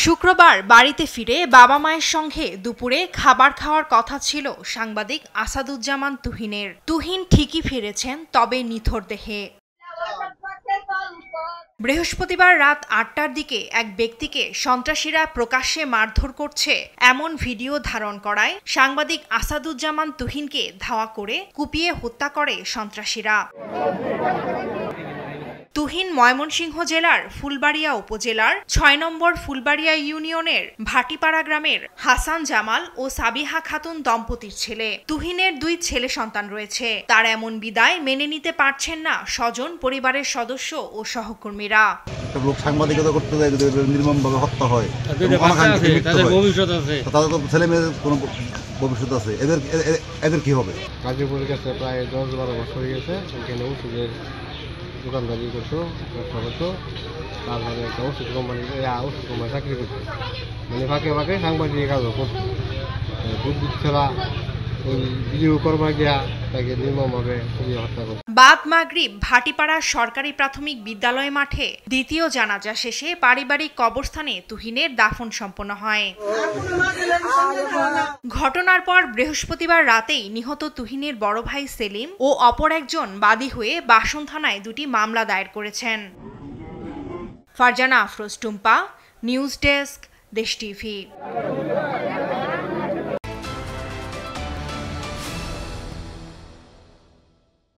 শুক্রবার বাড়িতে ফিরে বাবা মায়ের সঙ্গে দুপুরে খাবার খাওয়ার কথা ছিল সাংবাদিক আসাদুজ্জামান তুহিনের। তুহিন ঠিকই ফিরেছেন, তবে নিথর দেহে। বৃহস্পতিবার রাত ৮টার দিকে এক ব্যক্তিকে সন্ত্রাসীরা প্রকাশ্যে মারধর করছে এমন ভিডিও ধারণ করায় সাংবাদিক আসাদুজ্জামান তুহিনকে ধাওয়া করে কুপিয়ে হত্যা করে সন্ত্রাসীরা। তুহিন ময়মনসিংহ জেলার ফুলবাড়িয়া উপজেলার ৬ নম্বর ফুলবাড়িয়া ইউনিয়নের ভাটিপাড়া গ্রামের হাসান জামাল ও সাবিহা খাতুন দম্পতির ছেলে। তুহিনের ২ ছেলে সন্তান রয়েছে। তার এমন বিদায় মেনে নিতে পারছেন না স্বজন, পরিবারের সদস্য ও সহকর্মীরা। লোক সাংবাদিকতা করতে যায়, যদি নির্মমভাবে হত্যা হয়, তাদের ভবিষ্যৎ আছে, তাদের তো ছেলে মেয়েদের কোনো ভবিষ্যৎ আছে, এদের কি হবে? গাজীপুরের কাছে প্রায় ১০-১২ বছর হয়ে গেছে। এখানে ওষুধের দোকানদারি করতো, ব্যবসা করতো। তারপরে একটা ওষুধ কোম্পানি চাকরি করতো, মানে ফাঁকে ফাঁকে সাংবাদিক কাজও করতো। বুদ্ধি ছাড়া ওই ভিডিও করবার গিয়া তাকে নির্মমভাবে হত্যা করতো। বাদ মাগরিব ভাটিপাড়া সরকারি প্রাথমিক বিদ্যালয় মাঠে দ্বিতীয় জানাজা শেষে পারিবারিক কবরস্থানে তুহিনের দাফন সম্পন্ন হয়। ঘটনার পর বৃহস্পতিবার রাতেই নিহত তুহিনের বড় ভাই সেলিম ও অপর একজন বাদী হয়ে বাসন থানায় ২টি মামলা দায়ের করেছেন। ফারজানা আফরোজ টুম্পা, নিউজ ডেস্ক, দেশ টিভি।